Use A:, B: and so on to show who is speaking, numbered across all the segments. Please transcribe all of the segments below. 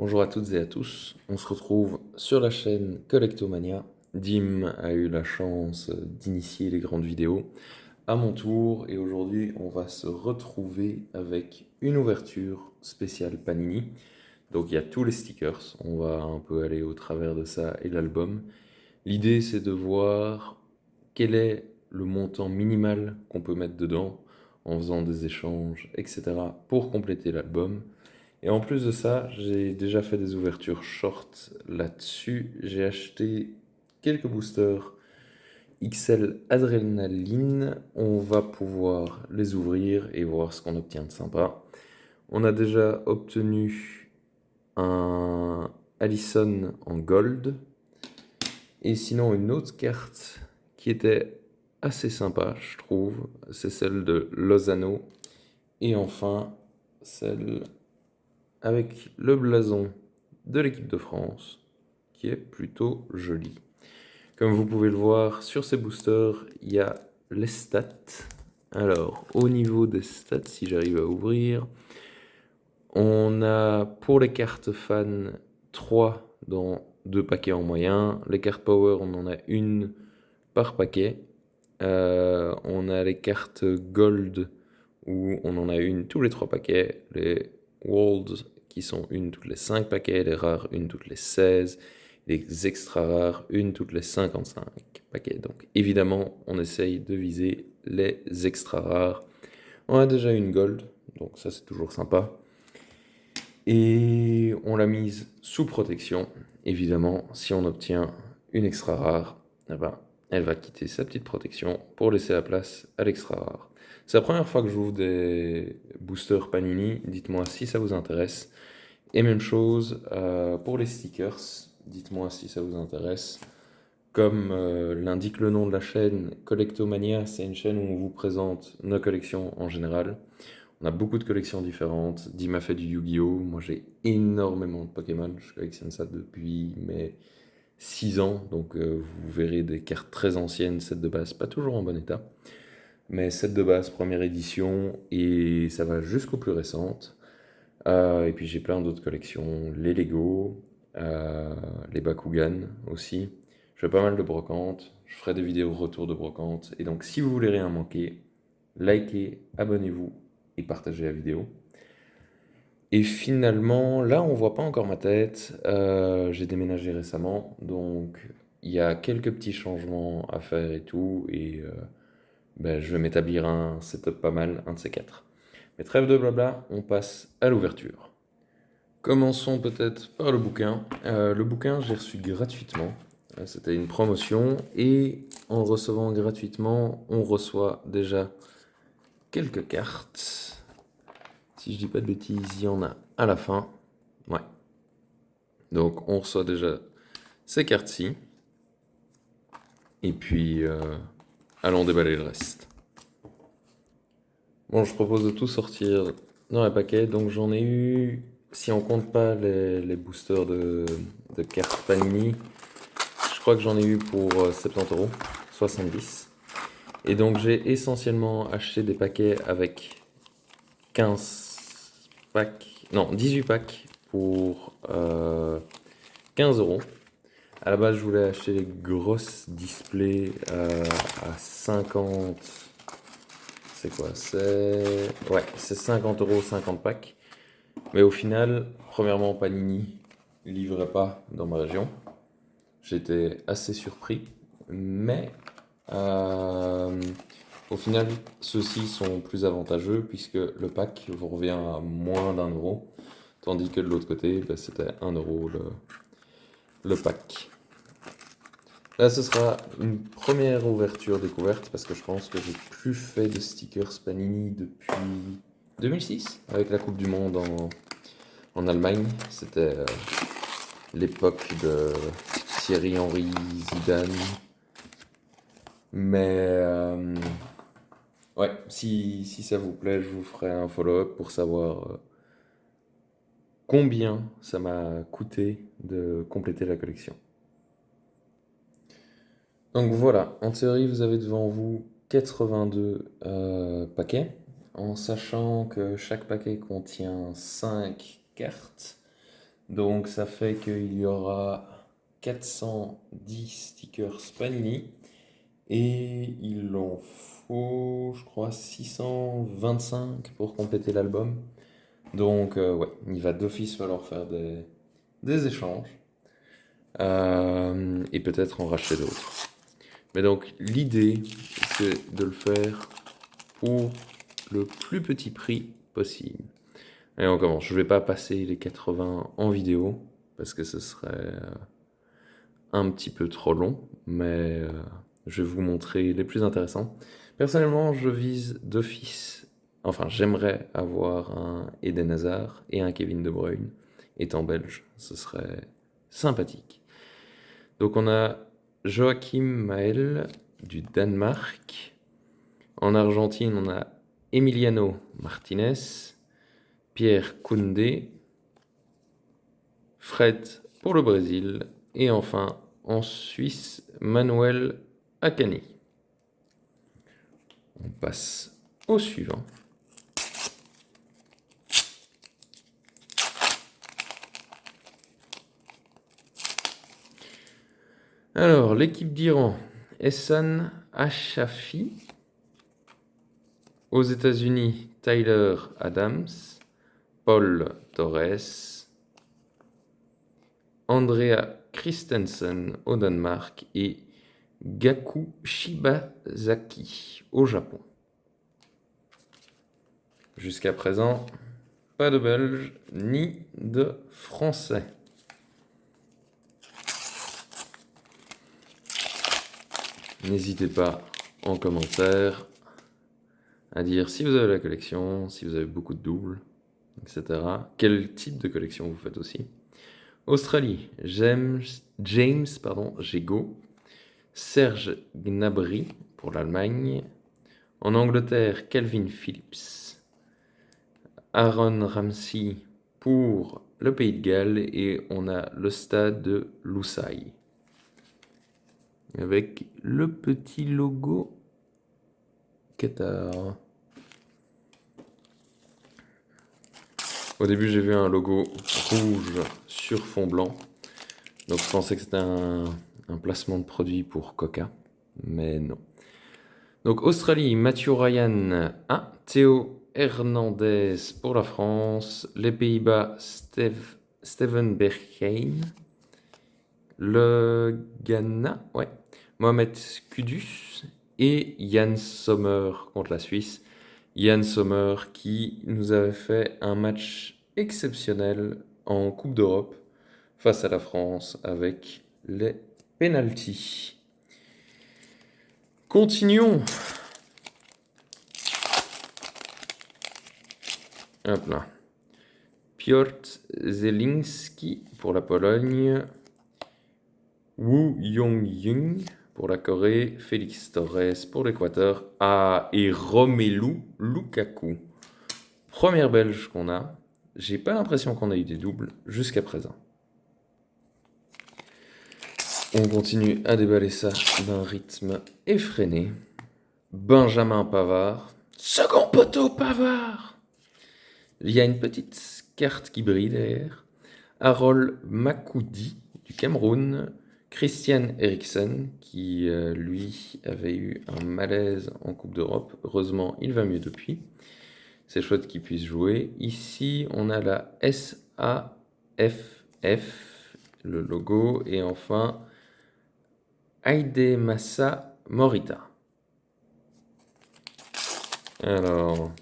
A: Bonjour à toutes et à tous, on se retrouve sur la chaîne Collectomania. Dim a eu la chance d'initier les grandes vidéos à mon tour et aujourd'hui on va se retrouver avec une ouverture spéciale Panini. Donc il y a tous les stickers, on va un peu aller au travers de ça et l'album. L'idée c'est de voir quel est le montant minimal qu'on peut mettre dedans en faisant des échanges, etc. pour compléter l'album. Et en plus de ça, j'ai déjà fait des ouvertures short là-dessus. J'ai acheté quelques boosters XL Adrénaline. On va pouvoir les ouvrir et voir ce qu'on obtient de sympa. On a déjà obtenu un Allison en gold. Et sinon, une autre carte qui était assez sympa, je trouve, c'est celle de Lozano. Et enfin, celle avec le blason de l'équipe de France, qui est plutôt joli. Comme vous pouvez le voir, sur ces boosters, il y a les stats. Alors, au niveau des stats, si j'arrive à ouvrir, on a pour les cartes fans 3 dans 2 paquets en moyen. Les cartes power, on en a une par paquet. On a les cartes gold où on en a une tous les 3 paquets. Les worlds qui sont une toutes les 5 paquets. Les rares une toutes les 16. Les extra rares une toutes les 55 paquets. Donc évidemment on essaye de viser les extra rares. On a déjà une gold, donc ça c'est toujours sympa. Et on l'a mise sous protection. Évidemment, si on obtient une extra rare, eh ben, elle va quitter sa petite protection pour laisser la place à l'extra rare. C'est la première fois que j'ouvre des boosters Panini. Dites-moi si ça vous intéresse. Et même chose pour les stickers. Dites-moi si ça vous intéresse. Comme l'indique le nom de la chaîne, Collectomania, c'est une chaîne où on vous présente nos collections en général. On a beaucoup de collections différentes. Dim m'a fait du Yu-Gi-Oh! Moi j'ai énormément de Pokémon. Je collectionne ça depuis mes 6 ans. Donc vous verrez des cartes très anciennes, set de base, pas toujours en bon état. Mais set de base, première édition, et ça va jusqu'aux plus récentes. Et puis j'ai plein d'autres collections. Les Lego, les Bakugan aussi. Je fais pas mal de brocantes. Je ferai des vidéos retour de brocante. Et donc si vous voulez rien manquer, likez, abonnez-vous et partagez la vidéo. Et finalement, là, on voit pas encore ma tête. J'ai déménagé récemment, donc il y a quelques petits changements à faire et tout. Et ben, je vais m'établir un setup pas mal, un de ces quatre. Mais trêve de blabla, on passe à l'ouverture. Commençons peut-être par le bouquin. Le bouquin, j'ai reçu gratuitement. C'était une promotion. Et en recevant gratuitement, on reçoit déjà quelques cartes. Si je dis pas de bêtises, il y en a à la fin. Ouais. Donc on reçoit déjà ces cartes-ci. Et puis allons déballer le reste. Bon, je propose de tout sortir dans les paquets. Donc j'en ai eu, si on compte pas les boosters de cartes Panini, je crois que j'en ai eu pour 70 €, 70. Et donc j'ai essentiellement acheté des paquets avec 15 packs, non 18 packs pour 15 €. À la base, je voulais acheter les grosses displays à 50. C'est quoi? C'est 50 €, 50 packs. Mais au final, premièrement, Panini livrait pas dans ma région. J'étais assez surpris. Mais au final, ceux-ci sont plus avantageux puisque le pack vous revient à moins d'1 €. Tandis que de l'autre côté, bah, c'était 1 € le pack. Là, ce sera une première ouverture découverte parce que je pense que j'ai plus fait de stickers Panini depuis 2006 avec la Coupe du Monde en Allemagne. C'était l'époque de Thierry Henry, Zidane. Mais ouais, si ça vous plaît, je vous ferai un follow-up pour savoir combien ça m'a coûté de compléter la collection. Donc voilà, en théorie, vous avez devant vous 82 paquets, en sachant que chaque paquet contient 5 cartes. Donc ça fait qu'il y aura 410 stickers Panini et il en faut, je crois, 625 pour compléter l'album. Donc ouais, il va d'office falloir faire des échanges et peut-être en racheter d'autres. Mais donc l'idée, c'est de le faire pour le plus petit prix possible. Et on commence. Je ne vais pas passer les 80 en vidéo parce que ce serait un petit peu trop long, mais je vais vous montrer les plus intéressants. Personnellement, je vise d'office, enfin j'aimerais avoir un Eden Hazard et un Kevin De Bruyne, étant belge, ce serait sympathique. Donc on a Joachim Mael du Danemark. En Argentine, on a Emiliano Martinez, Pierre Koundé, Fred pour le Brésil et enfin en Suisse, Manuel Akani. On passe au suivant. Alors, l'équipe d'Iran, Ehsan Achafi. Aux États-Unis, Tyler Adams, Paul Torres, Andrea Christensen au Danemark et Gaku Shibazaki au Japon. Jusqu'à présent, pas de Belges ni de Français. N'hésitez pas en commentaire à dire si vous avez la collection, si vous avez beaucoup de doubles, etc. Quel type de collection vous faites aussi. Australie, James Gégaud, Serge Gnabry pour l'Allemagne. En Angleterre, Calvin Phillips, Aaron Ramsey pour le Pays de Galles et on a le stade de Lusail avec le petit logo Qatar. Au début, j'ai vu un logo rouge sur fond blanc, donc je pensais que c'était un placement de produit pour Coca, mais non. Donc Australie, Matthew Ryan, Théo Hernandez pour la France, les Pays-Bas, Steven Bergheim, le Ghana, ouais, Mohamed Kudus et Yann Sommer contre la Suisse. Yann Sommer qui nous avait fait un match exceptionnel en Coupe d'Europe face à la France avec les pénaltys. Continuons. Hop là. Piotr Zelinski pour la Pologne. Woo Young-Jung pour la Corée. Félix Torres pour l'Équateur. Et Romelu Lukaku. Première belge qu'on a. J'ai pas l'impression qu'on a eu des doubles jusqu'à présent. On continue à déballer ça d'un rythme effréné. Benjamin Pavard. Second poteau Pavard. Il y a une petite carte qui brille derrière. Harold Makoudi du Cameroun. Christian Eriksen qui, lui, avait eu un malaise en Coupe d'Europe. Heureusement, il va mieux depuis. C'est chouette qu'il puisse jouer. Ici, on a la SAFF, le logo. Et enfin, Aidemassa Morita. Alors,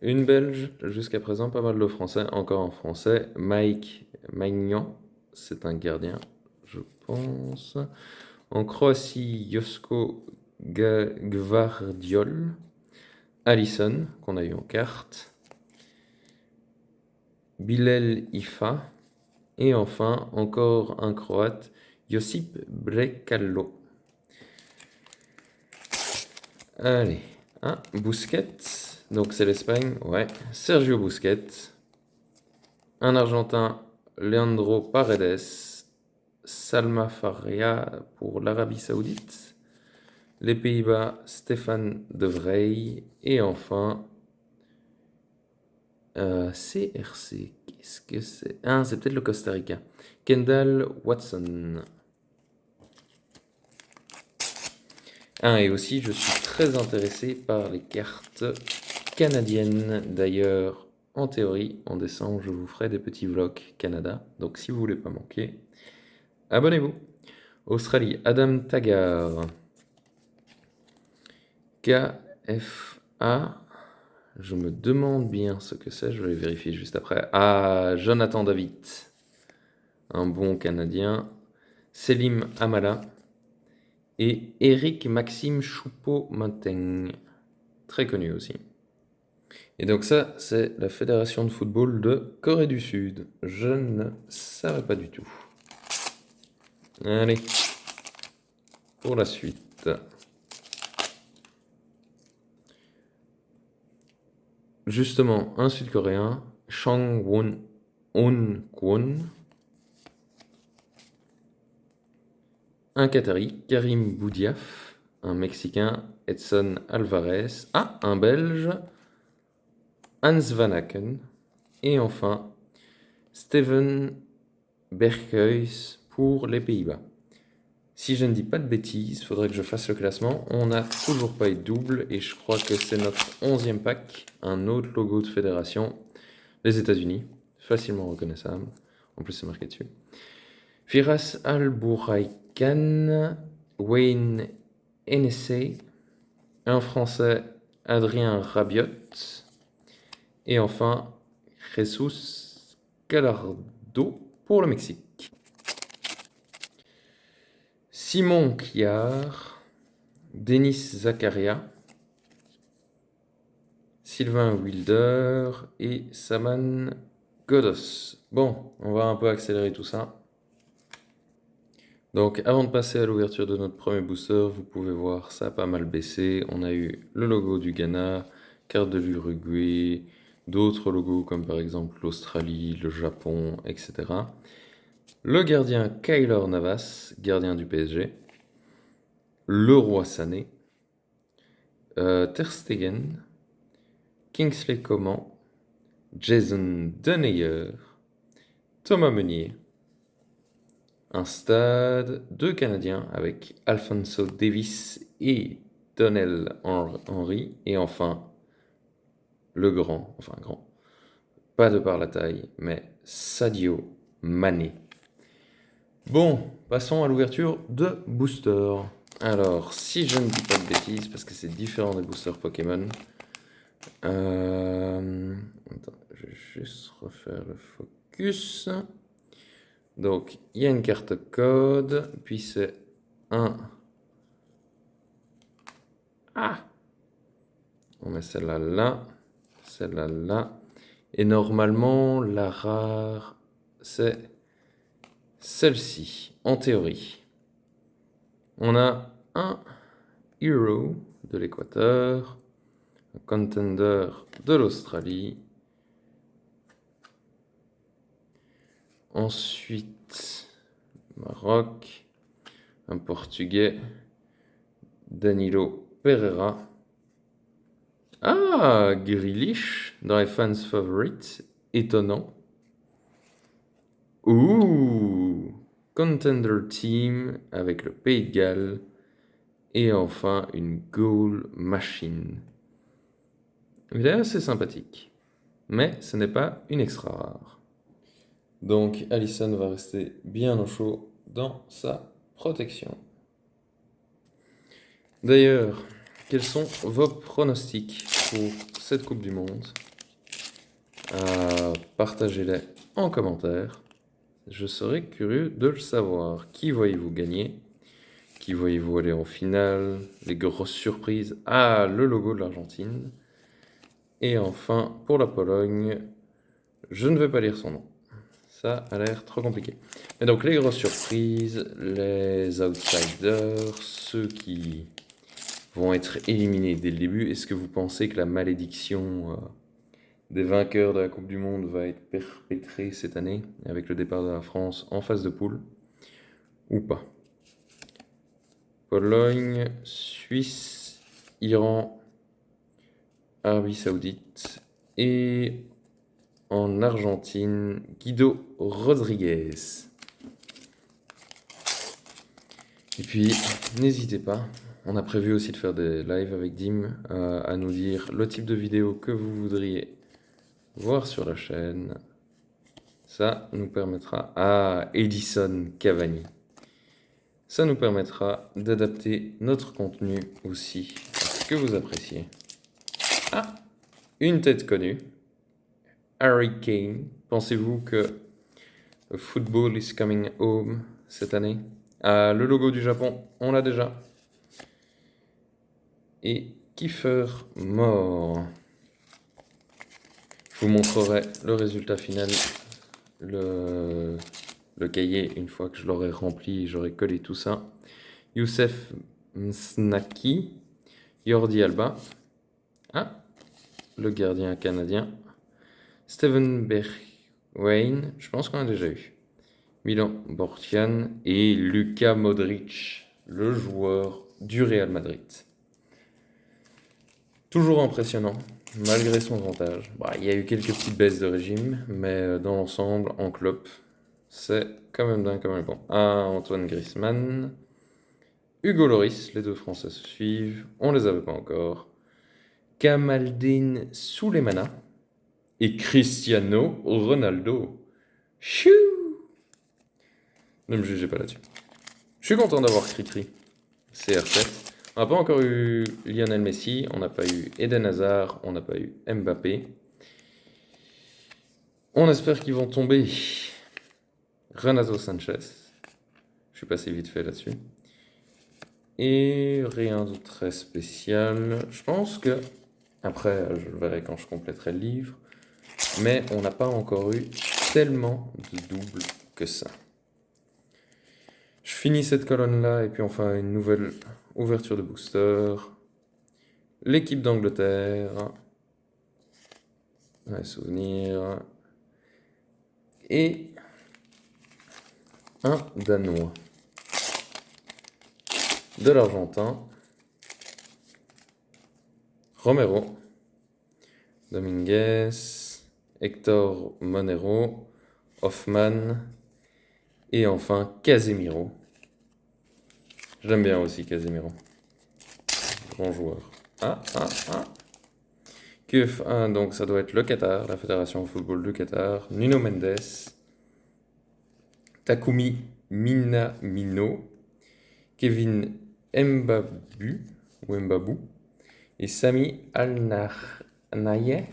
A: une Belge jusqu'à présent, pas mal de Français, encore en français. Mike Magnan, c'est un gardien, je pense. En Croatie, Josko Gvardiol. Alisson, qu'on a eu en carte. Bilal Ifa. Et enfin, encore un Croate, Josip Brekalo. Allez, Busquets, donc c'est l'Espagne, ouais. Sergio Busquets. Un Argentin, Leandro Paredes. Salma Faria pour l'Arabie Saoudite. Les Pays-Bas, Stéphane De Vrij. Et enfin, CRC, qu'est-ce que c'est? Ah, c'est peut-être le Costa Rica. Kendall Watson. Ah, et aussi, je suis très intéressé par les cartes canadiennes. D'ailleurs, en théorie, en décembre, je vous ferai des petits vlogs Canada. Donc, si vous voulez pas manquer, abonnez-vous. Australie, Adam Taggart. KFA. Je me demande bien ce que c'est, je vais vérifier juste après. Ah, Jonathan David, un bon Canadien. Selim Amala. Et Eric Maxime Choupo-Moting, très connu aussi. Et donc ça, c'est la Fédération de football de Corée du Sud. Je ne savais pas du tout. Allez, pour la suite. Justement, un Sud-Coréen, Chang Won Kwon. Un Qatari, Karim Boudiaf. Un Mexicain, Edson Alvarez. Ah, un Belge, Hans Van Aken. Et enfin, Steven Berghuis pour les Pays-Bas. Si je ne dis pas de bêtises, il faudrait que je fasse le classement. On n'a toujours pas eu de double et je crois que c'est notre 11e pack. Un autre logo de fédération. Les États-Unis, facilement reconnaissable. En plus, c'est marqué dessus. Firas Al-Bouraikan, Wayne Hennessey, un Français, Adrien Rabiot, et enfin Jesus Gallardo pour le Mexique. Simon Kiar, Denis Zakaria, Sylvain Wilder et Saman Godos. Bon, on va un peu accélérer tout ça. Donc avant de passer à l'ouverture de notre premier booster, vous pouvez voir, ça a pas mal baissé. On a eu le logo du Ghana, carte de l'Uruguay, d'autres logos comme par exemple l'Australie, le Japon, etc. Le gardien Keylor Navas, gardien du PSG. Le roi Sané. Ter Stegen. Kingsley Coman. Jason Denayer. Thomas Meunier. Un stade, deux Canadiens avec Alphonso Davies et Donnell Henry. Et enfin, le grand, pas de par la taille, mais Sadio Mané. Bon, passons à l'ouverture de boosters. Alors, si je ne dis pas de bêtises, parce que c'est différent des boosters Pokémon. Attends, je vais juste refaire le focus. Donc, il y a une carte code, puis c'est un... Ah! On met celle-là là, celle-là là. Et normalement, la rare, c'est celle-ci, en théorie. On a un Hero de l'Équateur, un Contender de l'Australie. Ensuite, Maroc, un Portugais, Danilo Pereira. Ah, Grealish dans les fans favorites, étonnant. Ouh, Contender Team avec le Pays de Galles. Et enfin, une Goal Machine. Il est assez sympathique, mais ce n'est pas une extra rare. Donc, Alisson va rester bien au chaud dans sa protection. D'ailleurs, quels sont vos pronostics pour cette Coupe du Monde? Partagez-les en commentaire. Je serais curieux de le savoir. Qui voyez-vous gagner? Qui voyez-vous aller en finale? Les grosses surprises? Ah, le logo de l'Argentine. Et enfin, pour la Pologne, je ne vais pas lire son nom. Ça a l'air trop compliqué. Et donc, les grosses surprises, les outsiders, ceux qui vont être éliminés dès le début. Est-ce que vous pensez que la malédiction des vainqueurs de la Coupe du Monde va être perpétrée cette année, avec le départ de la France en phase de poule, ou pas? Pologne, Suisse, Iran, Arabie Saoudite et en Argentine, Guido Rodriguez. Et puis, n'hésitez pas, on a prévu aussi de faire des lives avec Dim, à nous dire le type de vidéo que vous voudriez voir sur la chaîne. Ça nous permettra... Ah, Edison Cavani. Ça nous permettra d'adapter notre contenu aussi à ce que vous appréciez. Ah, une tête connue. Harry Kane. Pensez-vous que football is coming home cette année? Ah, le logo du Japon, on l'a déjà. Et Kiefer Moore. Je vous montrerai le résultat final, le cahier, une fois que je l'aurai rempli et j'aurai collé tout ça. Youssef Msnaki, Jordi Alba. Ah, le gardien canadien. Steven Bergwijn, je pense qu'on a déjà eu. Milan Bortian et Luka Modric, le joueur du Real Madrid. Toujours impressionnant, malgré son grand âge. Bah, il y a eu quelques petites baisses de régime, mais dans l'ensemble, en clope, c'est quand même dingue, quand même bon. Ah, Antoine Griezmann, Hugo Lloris, les deux Français se suivent, on les avait pas encore. Kamaldeen Souleymana et Cristiano Ronaldo. Chou! Ne me jugez pas là-dessus. Je suis content d'avoir Cricri, CR7. On n'a pas encore eu Lionel Messi, on n'a pas eu Eden Hazard, on n'a pas eu Mbappé. On espère qu'ils vont tomber. Renato Sanchez. Je suis passé vite fait là-dessus. Et rien de très spécial. Je pense que, après, je le verrai quand je compléterai le livre, mais on n'a pas encore eu tellement de doubles que ça. Je finis cette colonne-là et puis on fait une nouvelle ouverture de booster. L'équipe d'Angleterre. Ouais, souvenir. Et un Danois. De l'Argentin. Romero. Dominguez. Hector Monero. Hoffman. Et enfin Casemiro. J'aime bien aussi Casemiro. Grand joueur. Ah. QF1, donc ça doit être le Qatar, la Fédération de football du Qatar. Nuno Mendes. Takumi Minamino. Kevin Mbabu. Ou Mbabou. Et Sami Al-Naye.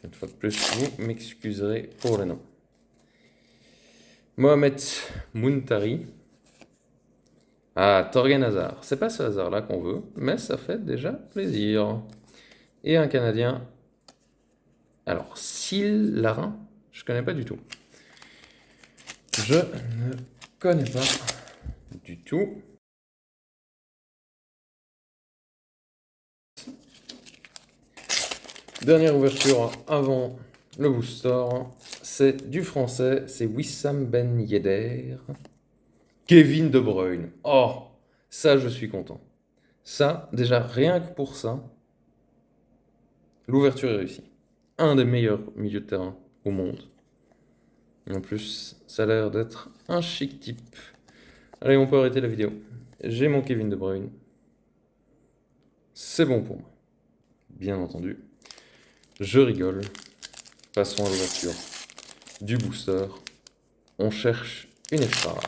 A: Une fois de plus, vous m'excuserez pour le nom. Mohamed Muntari. Ah, Torgan Hazard. C'est pas ce Hazard-là qu'on veut, mais ça fait déjà plaisir. Et un Canadien. Alors, Syl Larin, je connais pas du tout. Je ne connais pas du tout. Dernière ouverture avant le booster. C'est du français, c'est Wissam Ben Yedder. Kevin De Bruyne. Oh, ça, je suis content. Ça, déjà, rien que pour ça, l'ouverture est réussie. Un des meilleurs milieux de terrain au monde. En plus, ça a l'air d'être un chic type. Allez, on peut arrêter la vidéo. J'ai mon Kevin De Bruyne. C'est bon pour moi. Bien entendu. Je rigole. Passons à l'ouverture du booster. On cherche une extra rare.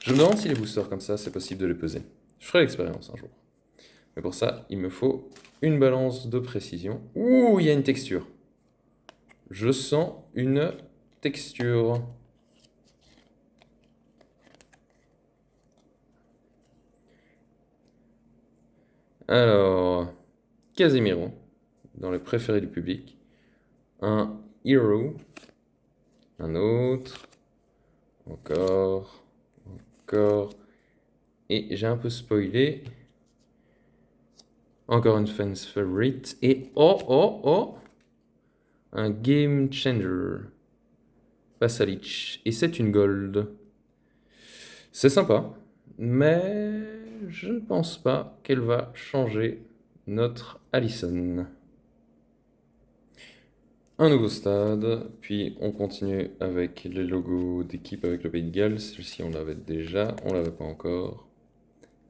A: Je me demande si les boosters comme ça, c'est possible de les peser. Je ferai l'expérience un jour. Mais pour ça, il me faut une balance de précision. Ouh, il y a une texture. Je sens une texture. Alors, Casemiro, dans les préférés du public. Un Hero. Un autre. Encore. Et j'ai un peu spoilé. Encore une fans favorite. Et oh, un game changer. Pasalic. Et c'est une gold. C'est sympa. Mais je ne pense pas qu'elle va changer notre Alisson. un nouveau stade, puis on continue avec les logos d'équipe avec le Pays de Galles. Celle-ci, on l'avait déjà, on l'avait pas encore.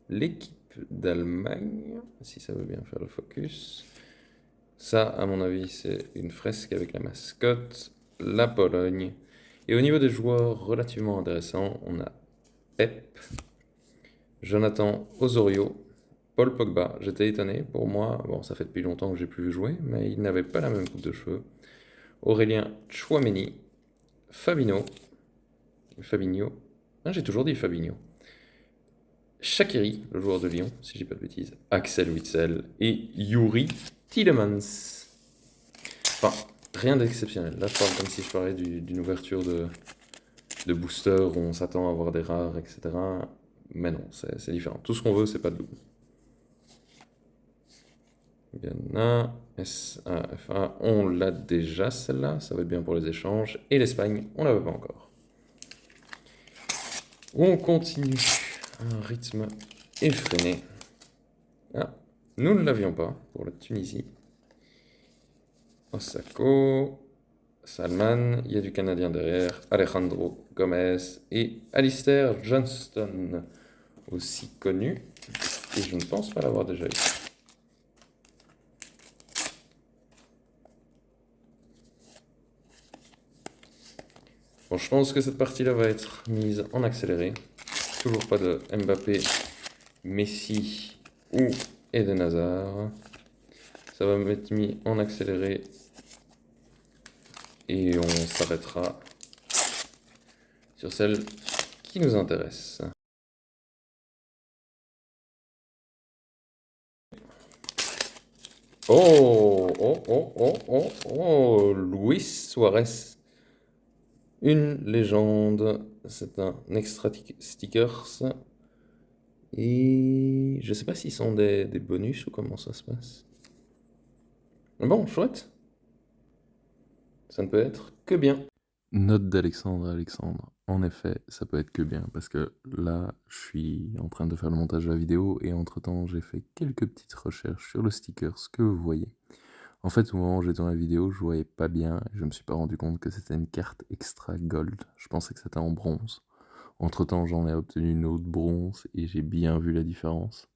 A: L'équipe d'Allemagne, si ça veut bien faire le focus. Ça, à mon avis, c'est une fresque avec la mascotte, la Pologne. Et au niveau des joueurs relativement intéressants, on a Pep, Jonathan Osorio, Paul Pogba. J'étais étonné, pour moi, bon, ça fait depuis longtemps que j'ai plus vu jouer, mais il n'avait pas la même coupe de cheveux. Aurélien Tchouaméni, Fabinho, j'ai toujours dit Fabinho. Shaqiri, le joueur de Lyon, si je dis pas de bêtises, Axel Witsel et Yuri Tielemans. Enfin, rien d'exceptionnel. Là, je parle comme si je parlais d'une ouverture de booster où on s'attend à avoir des rares, etc. Mais non, c'est différent. Tout ce qu'on veut, c'est pas de double. Ghana, SAFA, on l'a déjà celle-là, ça va être bien pour les échanges. Et l'Espagne, on la veut pas encore. On continue à un rythme effréné. Ah, nous ne l'avions pas pour la Tunisie. Osako, Salman, il y a du Canadien derrière, Alejandro Gomez et Alistair Johnston, aussi connu. Et je ne pense pas l'avoir déjà eu. Bon, je pense que cette partie-là va être mise en accéléré. Toujours pas de Mbappé, Messi ou Eden Hazard. Ça va m'être mis en accéléré. Et on s'arrêtera sur celle qui nous intéresse. Oh, Luis Suarez. Une légende. C'est un extra stickers. Et je sais pas s'ils sont des bonus ou comment ça se passe. Bon, chouette. Ça ne peut être que bien. Note d'Alexandre. En effet, ça peut être que bien, parce que là, je suis en train de faire le montage de la vidéo, et entre-temps, j'ai fait quelques petites recherches sur le sticker, ce que vous voyez. En fait, au moment où j'étais dans la vidéo, je voyais pas bien, et je me suis pas rendu compte que c'était une carte extra gold. Je pensais que c'était en bronze. Entre-temps, j'en ai obtenu une autre bronze, et j'ai bien vu la différence.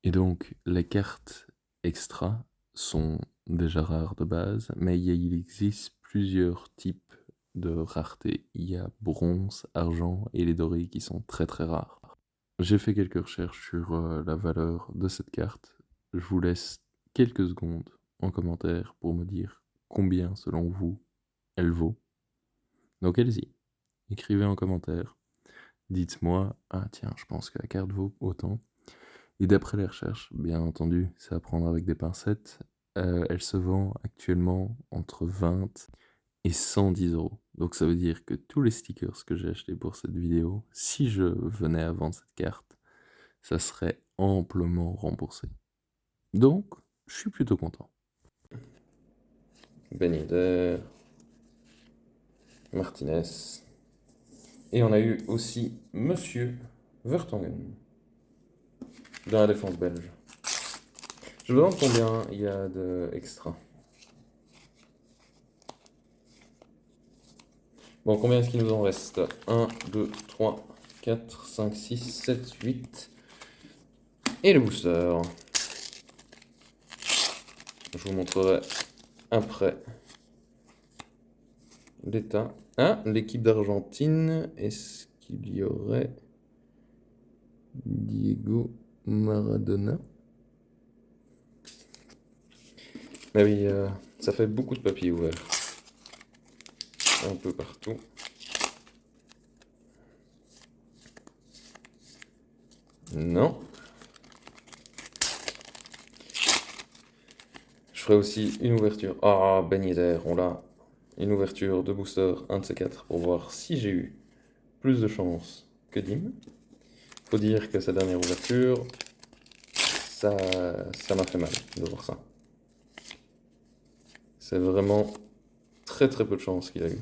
A: Et donc, les cartes extra sont déjà rares de base, mais il existe plusieurs types de rareté. Il y a bronze, argent et les dorés qui sont très très rares. J'ai fait quelques recherches sur la valeur de cette carte. Je vous laisse quelques secondes en commentaire pour me dire combien selon vous elle vaut. Donc allez-y, écrivez en commentaire. Dites-moi, ah tiens, je pense que la carte vaut autant. Et d'après les recherches, bien entendu, c'est à prendre avec des pincettes, elle se vend actuellement entre 20 et 110 euros. Donc ça veut dire que tous les stickers que j'ai achetés pour cette vidéo, si je venais à vendre cette carte, ça serait amplement remboursé. Donc, je suis plutôt content. Ben Yedder, Martinez. Et on a eu aussi Monsieur Vertonghen dans la défense belge. Je me demande combien il y a d'extra. Bon, combien est-ce qu'il nous en reste? 1, 2, 3, 4, 5, 6, 7, 8. Et le booster. Je vous montrerai après l'état. Ah, l'équipe d'Argentine. Est-ce qu'il y aurait Diego Maradona? Mais oui, ça fait beaucoup de papiers ouverts. Un peu partout. Non. Je ferai aussi une ouverture. Ah, Ben Yedder, on l'a. Une ouverture de booster, un de ces quatre, pour voir si j'ai eu plus de chance que Dim. Faut dire que sa dernière ouverture, ça m'a fait mal de voir ça. C'est vraiment très très peu de chance qu'il a eu.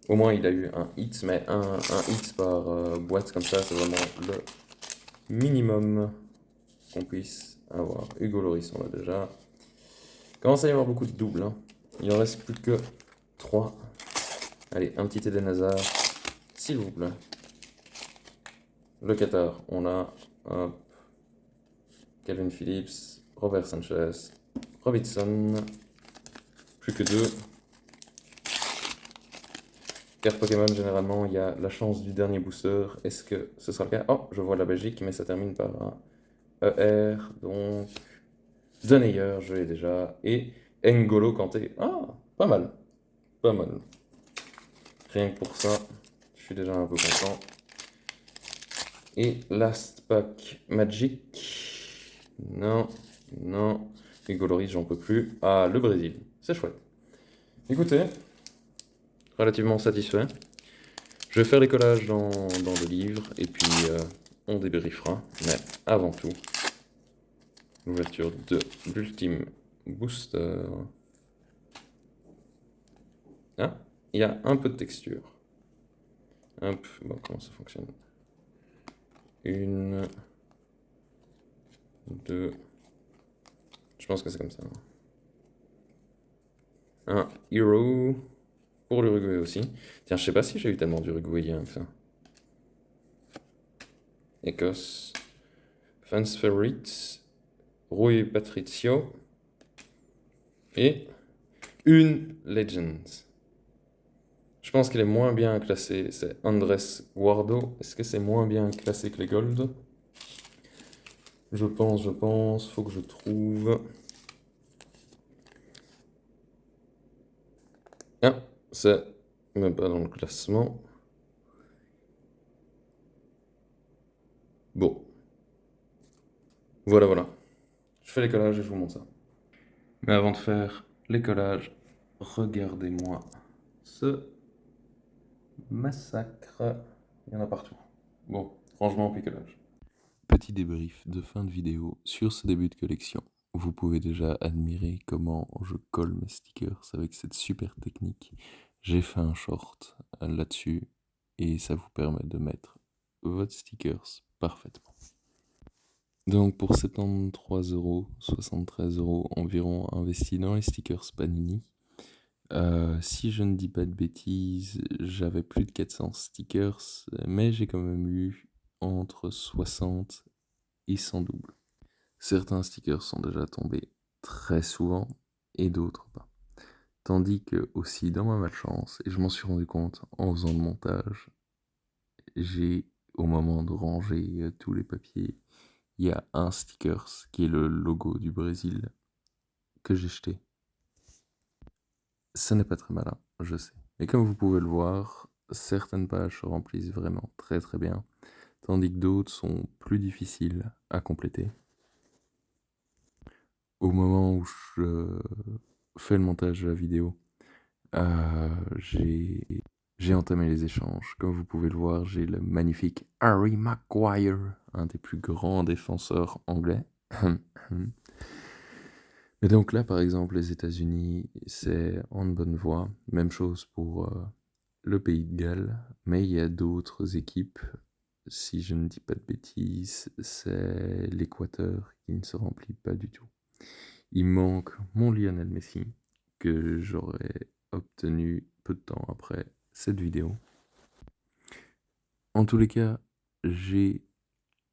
A: Au moins il a eu un hit, mais un hit par boîte comme ça, c'est vraiment le minimum qu'on puisse avoir. Hugo Lloris, on l'a déjà. Commence à y avoir beaucoup de doubles, hein. Il en reste plus que 3. Allez, un petit Eden Hazard, s'il vous plaît. Le Qatar, on a hop, Calvin Phillips, Robert Sanchez, Robinson. Plus que 2. Carte Pokémon, généralement, il y a la chance du dernier booster. Est-ce que ce sera le cas? Oh, je vois la Belgique, mais ça termine par un ER. Donc, Denayer, je l'ai déjà. Et N'Golo Kanté. Ah, pas mal. Pas mal. Rien que pour ça, je suis déjà un peu content. Et Last Pack Magic. Non, non. Hugo Lloris, j'en peux plus. Ah, le Brésil. C'est chouette. Écoutez, relativement satisfait. Je vais faire les collages dans le livre et puis on débriefera. Mais avant tout, l'ouverture de l'ultime booster. Ah, il y a un peu de texture. Hop, bon, comment ça fonctionne? 1, 2. Je pense que c'est comme ça. Un Hero pour l'Uruguay aussi. Tiens, je sais pas si j'ai eu tellement d'Uruguayens que ça. Écosse. Fans Favorites. Rui Patricio. Et une Legend. Je pense qu'il est moins bien classé. C'est Andrés Guardo. Est-ce que c'est moins bien classé que les Gold? Je pense. Faut que je trouve. Ah, c'est même pas dans le classement. Bon. Voilà. Je fais les collages et je vous montre ça. Mais avant de faire les collages, regardez-moi ce massacre. Il y en a partout. Bon, rangement puis collage. Petit débrief de fin de vidéo sur ce début de collection. Vous pouvez déjà admirer comment je colle mes stickers avec cette super technique. J'ai fait un short là-dessus et ça vous permet de mettre votre stickers parfaitement. Donc pour 73 euros, 73 euros environ investis dans les stickers Panini. Si je ne dis pas de bêtises, j'avais plus de 400 stickers, mais j'ai quand même eu entre 60 et 100 doubles. Certains stickers sont déjà tombés très souvent et d'autres pas. Tandis que aussi dans ma malchance, et je m'en suis rendu compte en faisant le montage, j'ai au moment de ranger tous les papiers, il y a un sticker qui est le logo du Brésil que j'ai jeté. Ce n'est pas très malin, je sais. Mais comme vous pouvez le voir, certaines pages se remplissent vraiment très très bien, tandis que d'autres sont plus difficiles à compléter. Au moment où je fais le montage de la vidéo, j'ai entamé les échanges. Comme vous pouvez le voir, j'ai le magnifique Harry Maguire, un des plus grands défenseurs anglais. Mais donc là, par exemple, les États-Unis, c'est en bonne voie. Même chose pour le Pays de Galles, mais il y a d'autres équipes. Si je ne dis pas de bêtises, c'est l'Équateur qui ne se remplit pas du tout. Il manque mon Lionel Messi, que j'aurais obtenu peu de temps après cette vidéo. En tous les cas, j'ai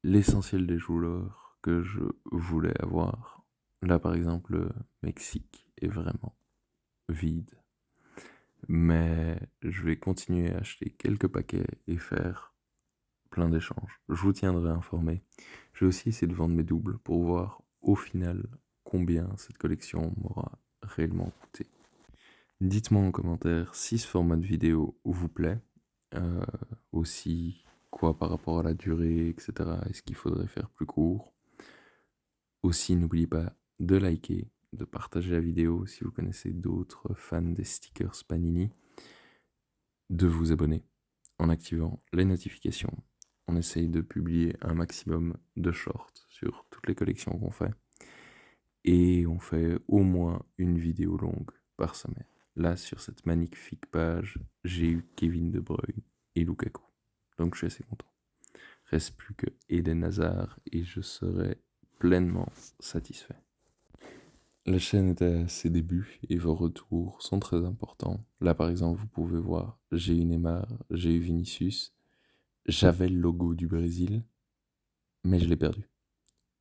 A: l'essentiel des joueurs que je voulais avoir. Là, par exemple, le Mexique est vraiment vide. Mais je vais continuer à acheter quelques paquets et faire plein d'échanges. Je vous tiendrai informé. Je vais aussi essayer de vendre mes doubles pour voir au final combien cette collection m'aura réellement coûté. Dites-moi en commentaire si ce format de vidéo vous plaît. Aussi, quoi par rapport à la durée, etc. Est-ce qu'il faudrait faire plus court? Aussi, n'oubliez pas de liker, de partager la vidéo si vous connaissez d'autres fans des stickers Panini, de vous abonner en activant les notifications. On essaye de publier un maximum de shorts sur toutes les collections qu'on fait. Et on fait au moins une vidéo longue par semaine. Là, sur cette magnifique page, j'ai eu Kevin De Bruyne et Lukaku. Donc je suis assez content. Reste plus que Eden Hazard et je serai pleinement satisfait. La chaîne est à ses débuts et vos retours sont très importants. Là, par exemple, vous pouvez voir, j'ai eu Neymar, j'ai eu Vinicius, j'avais le logo du Brésil, mais je l'ai perdu.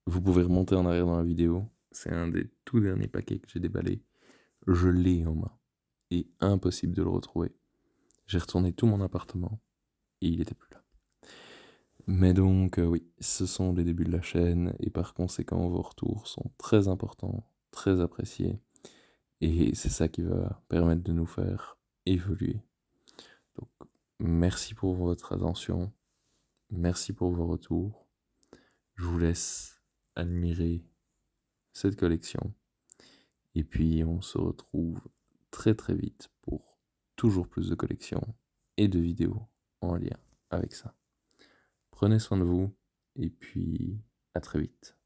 A: Vous pouvez remonter en arrière dans la vidéo, c'est un des tout derniers paquets que j'ai déballé. Je l'ai en main et impossible de le retrouver. J'ai retourné tout mon appartement et il n'était plus là. Mais donc, oui, ce sont les débuts de la chaîne et par conséquent, vos retours sont très importants, très appréciés. Et c'est ça qui va permettre de nous faire évoluer. Donc, merci pour votre attention, merci pour vos retours. Je vous laisse admirer cette collection. Et puis, on se retrouve très très vite pour toujours plus de collections et de vidéos en lien avec ça. Prenez soin de vous et puis à très vite.